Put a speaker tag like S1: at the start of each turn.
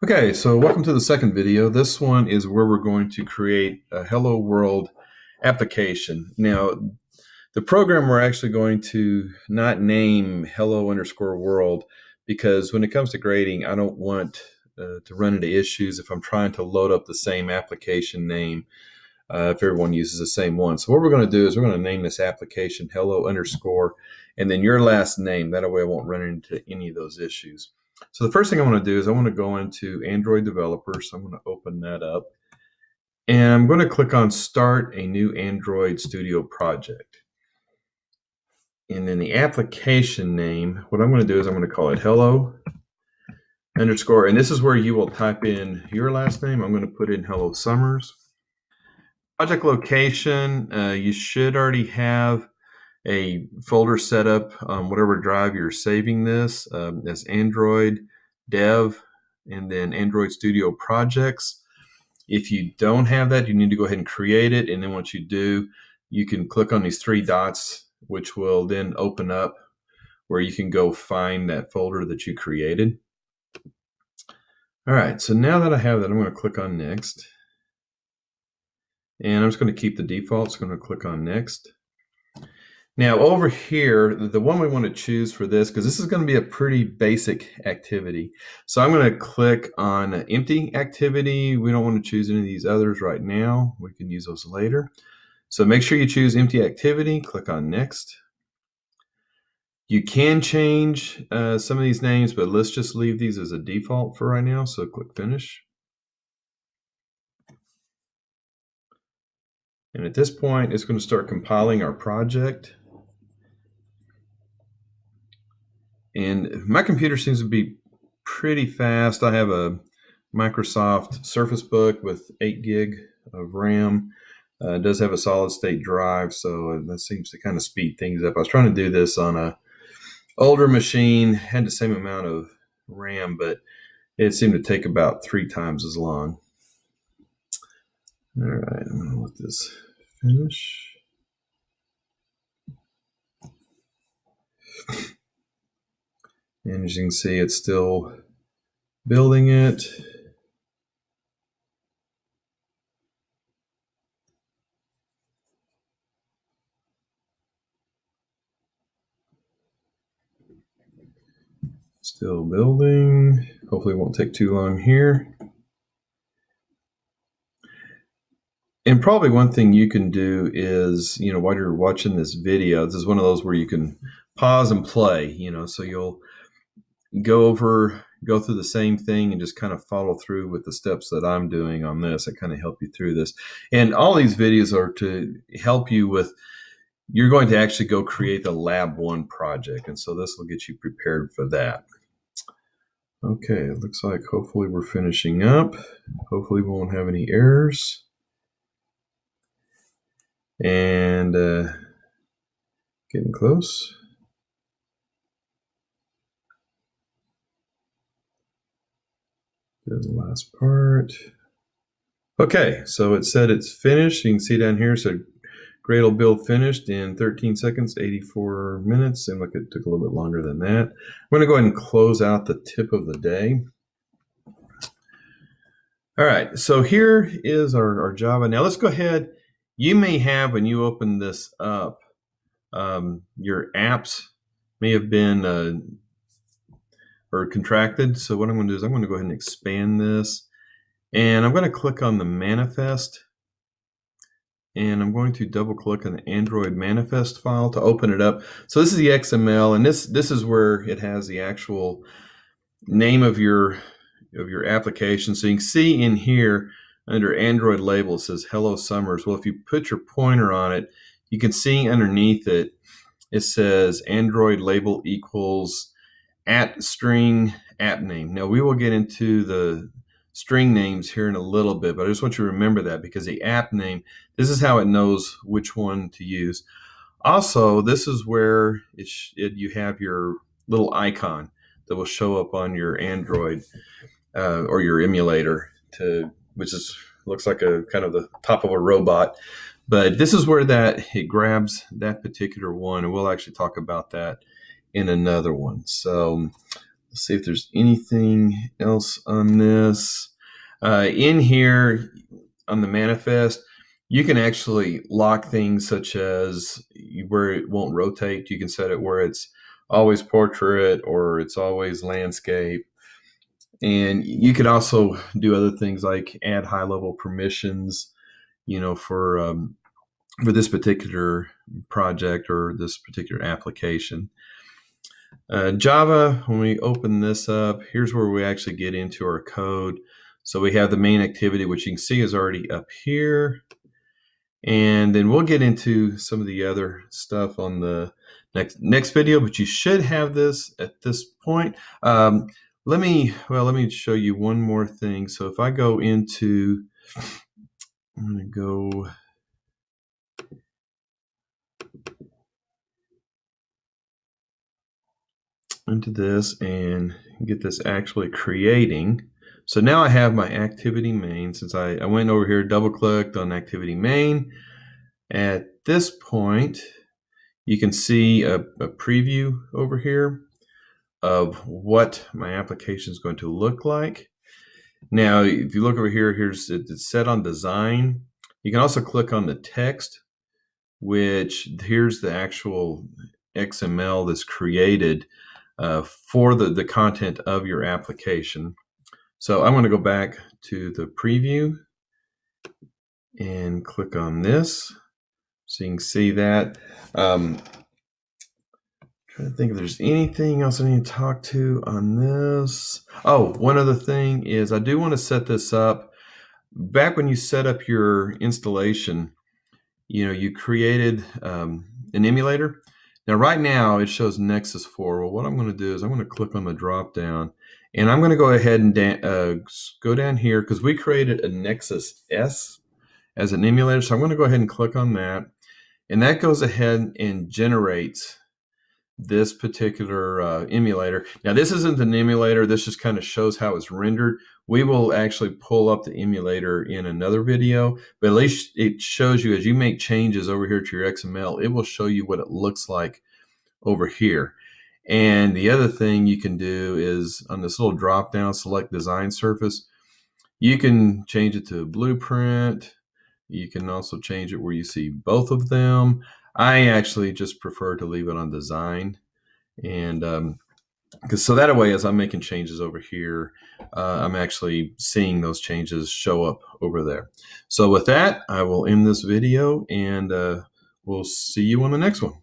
S1: Okay, so welcome to the second video. This one is where we're going to create a Hello World application. Now, the program we're actually going to not name hello_world because when it comes to grading, I don't want to run into issues if I'm trying to load up the same application name if everyone uses the same one. So what we're going to do is we're going to name this application hello_, and then your last name. That way I won't run into any of those issues. So the first thing I want to do is I want to go into Android Developer. So I'm going to open that up. And I'm going to click on Start a New Android Studio Project. And then the application name, what I'm going to do is I'm going to call it hello_. And this is where you will type in your last name. I'm going to put in Hello Summers. Project location, you should already have a folder set up on whatever drive you're saving this as Android Dev and then Android Studio Projects. If you don't have that, you need to go ahead and create it. And then once you do, you can click on these three dots, which will then open up where you can go find that folder that you created. All right, so now that I have that, I'm going to click on Next. And I'm just going to keep the default, so I'm going to click on Next. Now over here, the one we want to choose for this, because this is going to be a pretty basic activity. So I'm going to click on Empty Activity. We don't want to choose any of these others right now. We can use those later. So make sure you choose Empty Activity, click on Next. You can change some of these names, but let's just leave these as a default for right now. So click Finish. And at this point, it's going to start compiling our project. And my computer seems to be pretty fast. I have a Microsoft Surface Book with 8 gig of RAM. It does have a solid state drive, so that seems to kind of speed things up. I was trying to do this on a older machine, had the same amount of RAM, but it seemed to take about 3 times as long. All right, I'm going to let this finish. And as you can see, it's still building it. Still building. Hopefully it won't take too long here. And probably one thing you can do is, while you're watching this video, this is one of those where you can pause and play, so you'll go through the same thing and just kind of follow through with the steps that I'm doing on this. I kind of help you through this. And all these videos are to help you with, you're going to actually go create the Lab 1 project. And so this will get you prepared for that. Okay, it looks like hopefully we're finishing up. Hopefully we won't have any errors. And getting close. The last part. Okay, so it said it's finished. You can see down here, so Gradle build finished in 13 seconds, 84 minutes. Seemed like it took a little bit longer than that. I'm going to go ahead and close out the tip of the day. All right, so here is our Java. Now let's go ahead. You may have, when you open this up, your apps may have been or contracted. So what I'm going to do is I'm going to go ahead and expand this. And I'm going to click on the manifest. And I'm going to double click on the Android manifest file to open it up. So this is the XML, and this is where it has the actual name of your application. So you can see in here under Android label, it says Hello Summers. Well, if you put your pointer on it, you can see underneath it, it says Android label equals @string app name. Now we will get into the string names here in a little bit, but I just want you to remember that because the app name, this is how it knows which one to use. Also, this is where you have your little icon that will show up on your Android or your emulator, which looks like a kind of the top of a robot. But this is where it grabs that particular one, and we'll actually talk about that in another one. So Let's see if there's anything else on this. In here on the manifest, you can actually lock things such as where it won't rotate. You can set it where it's always portrait or it's always landscape. And you could also do other things like add high-level permissions, for this particular project or this particular application. Java, when we open this up, here's where we actually get into our code. So we have the main activity, which you can see is already up here. And then we'll get into some of the other stuff on the next video, but you should have this at this point. Let me show you one more thing. So if I go into, I'm going to go into this and get this actually creating. So now I have my activity main. Since I went over here, double clicked on activity main. At this point, you can see a preview over here of what my application is going to look like. Now, if you look over here, it's set on design. You can also click on the text, which here's the actual XML that's created for the content of your application. So I'm going to go back to the preview and click on this so you can see that. Trying to think if there's anything else I need to talk to on this. Oh, one other thing is I do want to set this up. Back when you set up your installation, you created an emulator. Now, right now, it shows Nexus 4. Well, what I'm going to do is I'm going to click on the drop down, and I'm going to go ahead and go down here because we created a Nexus S as an emulator. So I'm going to go ahead and click on that, and that goes ahead and generates this particular emulator. Now, this isn't an emulator. This just kind of shows how it's rendered. We will actually pull up the emulator in another video, but at least it shows you as you make changes over here to your XML, it will show you what it looks like over here. And the other thing you can do is on this little drop down, select design surface. You can change it to blueprint. You can also change it where you see both of them. I actually just prefer to leave it on design, and so that way, as I'm making changes over here, I'm actually seeing those changes show up over there. So with that, I will end this video, and we'll see you on the next one.